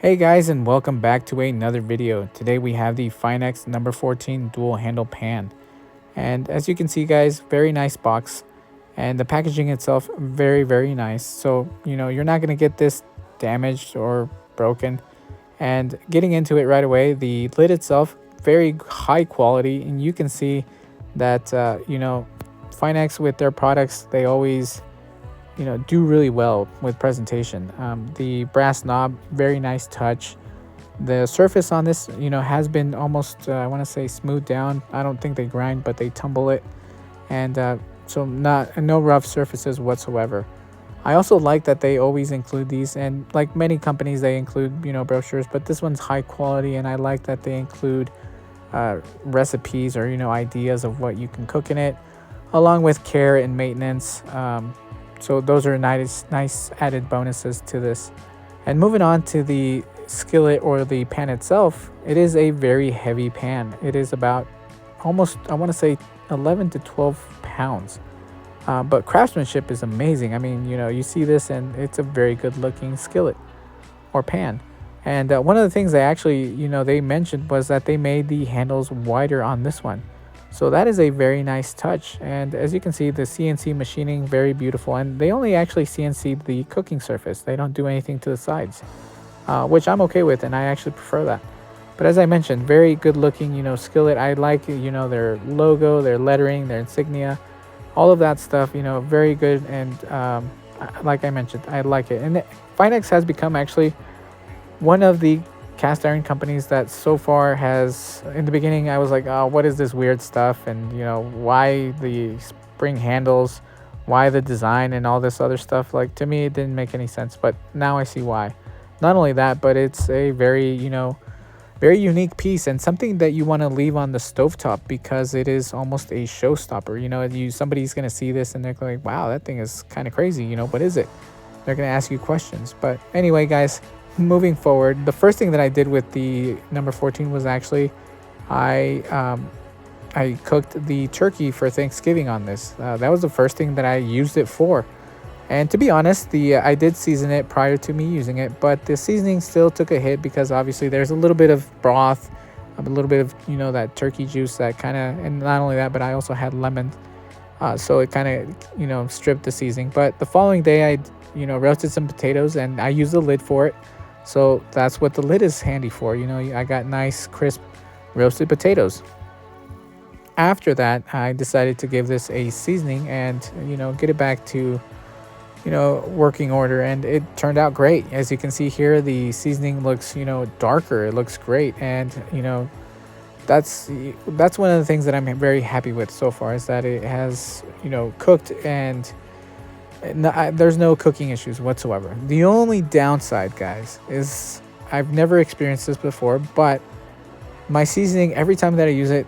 Hey guys, and welcome back to another video. Today we have the Finex number 14 dual handle pan. And as you can see guys, very nice box. And the packaging itself, very nice. So, you're not going to get this damaged or broken. And getting into it right away, the lid itself, very high quality. And you can see that, Finex with their products, they always do really well with presentation. The brass knob, very nice touch. The surface on this has been almost I want to say smoothed down. I don't think they grind, but they tumble it, and so no rough surfaces whatsoever. I also like that they always include these, and like many companies they include brochures, but this one's high quality, and I like that they include recipes or ideas of what you can cook in it, along with care and maintenance. So those are nice added bonuses to this. And moving on to the skillet or the pan itself, it is a very heavy pan. It is about almost, I want to say 11 to 12 pounds. But craftsmanship is amazing. I mean, you see this and it's a very good looking skillet or pan. And one of the things they actually, they mentioned was that they made the handles wider on this one. So that is a very nice touch. And as you can see, the CNC machining, very beautiful. And they only actually CNC'd the cooking surface. They don't do anything to the sides, which I'm okay with, and I actually prefer that. But as I mentioned, very good looking, skillet. I like, their logo, their lettering, their insignia, all of that stuff, very good. And like I mentioned, I like it. And Finex has become actually one of the cast iron companies that so far has, in the beginning I was like, oh, what is this weird stuff, and why the spring handles, why the design and all this other stuff. Like, to me it didn't make any sense, but now I see why. Not only that, but it's a very very unique piece, and something that you want to leave on the stovetop, because it is almost a showstopper. Somebody's going to see this and they're like, wow, that thing is kind of crazy, what is it? They're going to ask you questions. But anyway guys, moving forward, the first thing that I did with the number 14 was actually I cooked the turkey for Thanksgiving on this. That was the first thing that I used it for. And to be honest, I did season it prior to me using it, but the seasoning still took a hit because obviously there's a little bit of broth, a little bit of that turkey juice that kind of, and not only that, but I also had lemon, so it kind of stripped the seasoning. But the following day I roasted some potatoes and I used the lid for it. So that's what the lid is handy for. I got nice crisp roasted potatoes. After that, I decided to give this a seasoning and get it back to working order, and it turned out great. As you can see here, the seasoning looks darker. It looks great, and that's one of the things that I'm very happy with so far, is that it has cooked, and there's no cooking issues whatsoever. The only downside, guys, is I've never experienced this before, but my seasoning, every time that I use it,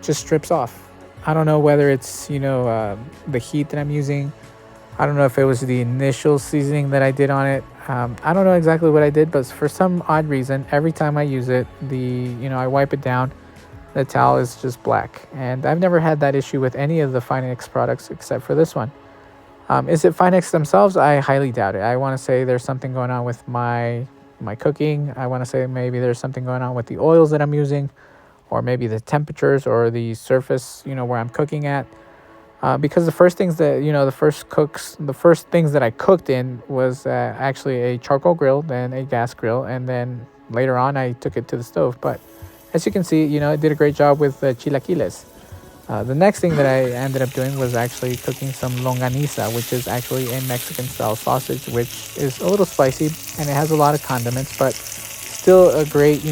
just strips off. I don't know whether it's the heat that I'm using. I don't know if it was the initial seasoning that I did on it. I don't know exactly what I did, but for some odd reason, every time I use it, I wipe it down, the towel is just black. And I've never had that issue with any of the Finex products except for this one. Is it Finex themselves? I highly doubt it. I want to say there's something going on with my cooking. I want to say maybe there's something going on with the oils that I'm using, or maybe the temperatures or the surface, where I'm cooking at. Because the first things that, the first things that I cooked in was actually a charcoal grill, then a gas grill, and then later on I took it to the stove. But as you can see, it did a great job with chilaquiles. The next thing that I ended up doing was actually cooking some longaniza, which is actually a Mexican-style sausage, which is a little spicy and it has a lot of condiments, but still a great,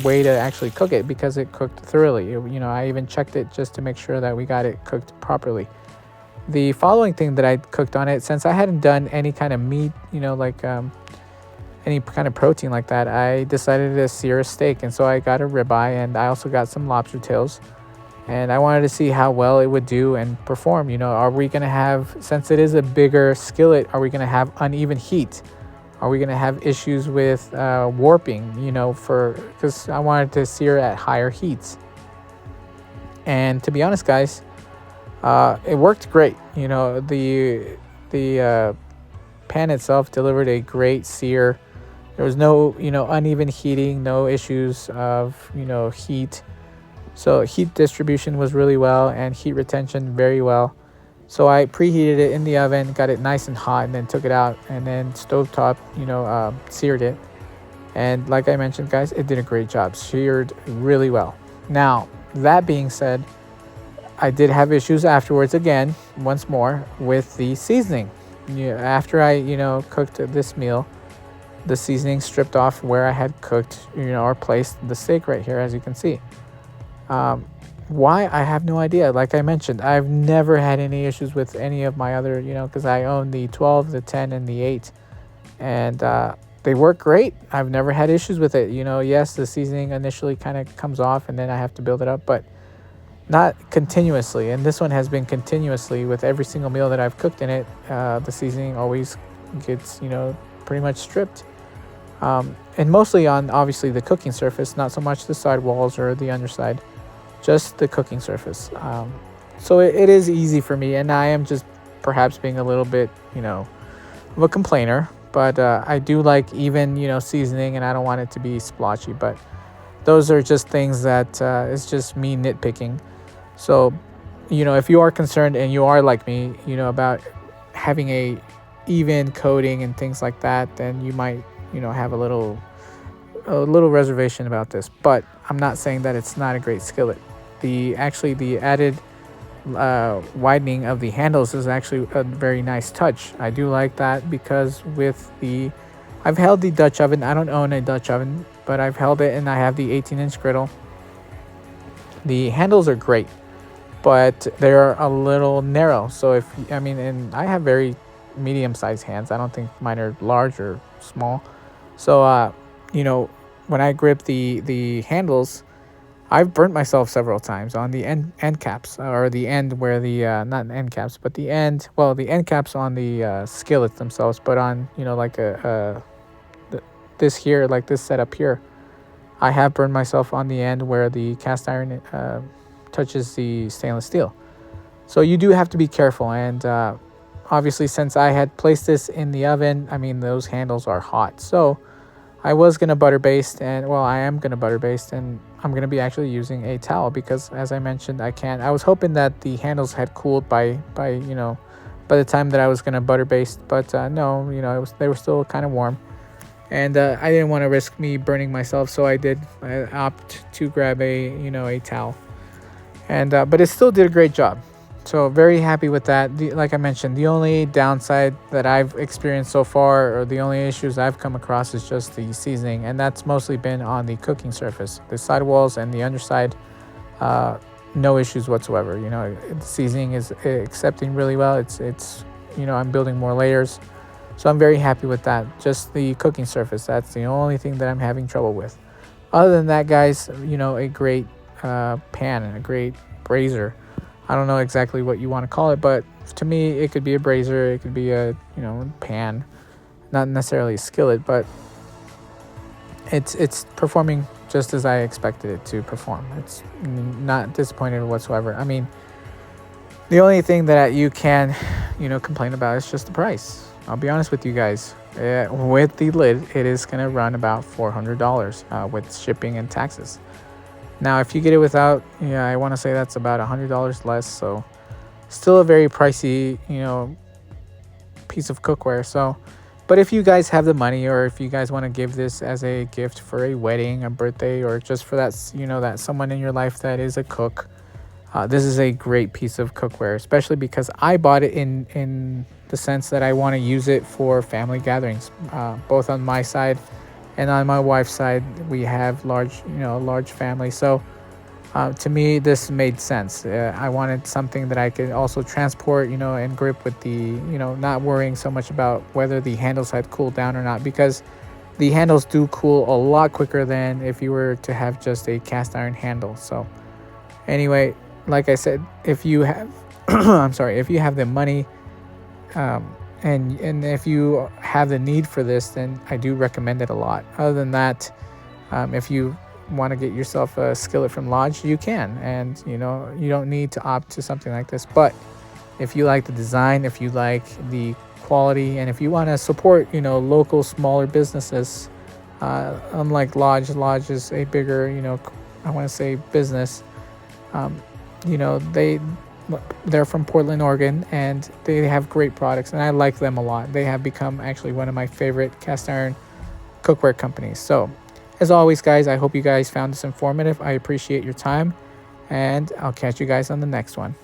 way to actually cook it, because it cooked thoroughly. I even checked it just to make sure that we got it cooked properly. The following thing that I cooked on it, since I hadn't done any kind of meat, any kind of protein like that, I decided to sear a steak. And so I got a ribeye, and I also got some lobster tails. And I wanted to see how well it would do and perform. Are we going to have, since it is a bigger skillet, are we going to have uneven heat? Are we going to have issues with warping, because I wanted to sear at higher heats. And to be honest, guys, it worked great. The pan itself delivered a great sear. There was no, uneven heating, no issues of, heat. So heat distribution was really well, and heat retention very well. So I preheated it in the oven, got it nice and hot, and then took it out, and then stovetop, seared it. And like I mentioned, guys, it did a great job, seared really well. Now, that being said, I did have issues afterwards again, once more, with the seasoning. After I, cooked this meal, the seasoning stripped off where I had cooked, or placed the steak right here, as you can see. Why? I have no idea. Like I mentioned, I've never had any issues with any of my other, because I own the 12, the 10, and the 8. And they work great. I've never had issues with it. Yes, the seasoning initially kind of comes off and then I have to build it up, but not continuously. And this one has been continuously with every single meal that I've cooked in it. The seasoning always gets, pretty much stripped. And mostly on, obviously, the cooking surface, not so much the side walls or the underside, just the cooking surface. So it is easy for me, and I am just perhaps being a little bit, of a complainer. But I do like even, seasoning, and I don't want it to be splotchy. But those are just things that it's just me nitpicking. So, if you are concerned and you are like me, about having a even coating and things like that, then you might, have a little reservation about this. But I'm not saying that it's not a great skillet. The added widening of the handles is actually a very nice touch. I do like that because I've held the Dutch oven. I don't own a Dutch oven, but I've held it, and I have the 18-inch griddle. The handles are great, but they're a little narrow. So and I have very medium-sized hands. I don't think mine are large or small. So when I grip the handles, I've burnt myself several times on the end caps, or the end where the not end caps, but the end caps on the skillets themselves. But on like this here, like this setup here, I have burned myself on the end where the cast iron touches the stainless steel. So you do have to be careful. And obviously, since I had placed this in the oven, those handles are hot. So I was going to butter baste, and I am going to butter baste, and I'm going to be actually using a towel because, as I mentioned, I was hoping that the handles had cooled by the time that I was going to butter baste, but no, they were still kind of warm, and I didn't want to risk me burning myself, so I opt to grab a towel, and but it still did a great job. So very happy with that. Like I mentioned, the only downside that I've experienced so far, or the only issues I've come across, is just the seasoning, and that's mostly been on the cooking surface, the sidewalls and the underside. No issues whatsoever. The seasoning is accepting really well. It's I'm building more layers, so I'm very happy with that. Just the cooking surface, that's the only thing that I'm having trouble with. Other than that, guys, a great pan and a great brazier. I don't know exactly what you want to call it, but to me, it could be a brazier, it could be a pan, not necessarily a skillet, but it's performing just as I expected it to perform. It's not disappointed whatsoever. The only thing that you can complain about is just the price. I'll be honest with you guys. With the lid, it is going to run about $400 with shipping and taxes. Now, if you get it without, I want to say that's about $100 less. So, still a very pricey, piece of cookware. So, but if you guys have the money, or if you guys want to give this as a gift for a wedding, a birthday, or just for that, that someone in your life that is a cook, this is a great piece of cookware, especially because I bought it in the sense that I want to use it for family gatherings, both on my side. And on my wife's side, we have large family. So to me, this made sense. I wanted something that I could also transport, and grip with the, not worrying so much about whether the handles had cooled down or not, because the handles do cool a lot quicker than if you were to have just a cast iron handle. So anyway, like I said, if you have, if you have the money, and if you have the need for this, then I do recommend it a lot. Other than that, if you want to get yourself a skillet from Lodge, you can. And, you don't need to opt to something like this. But if you like the design, if you like the quality, and if you want to support, local smaller businesses, Unlike Lodge is a bigger, I want to say business. Um, they're from Portland, Oregon, and they have great products, and I like them a lot. They have become actually one of my favorite cast iron cookware companies. So, as always, guys, I hope you guys found this informative. I appreciate your time, and I'll catch you guys on the next one.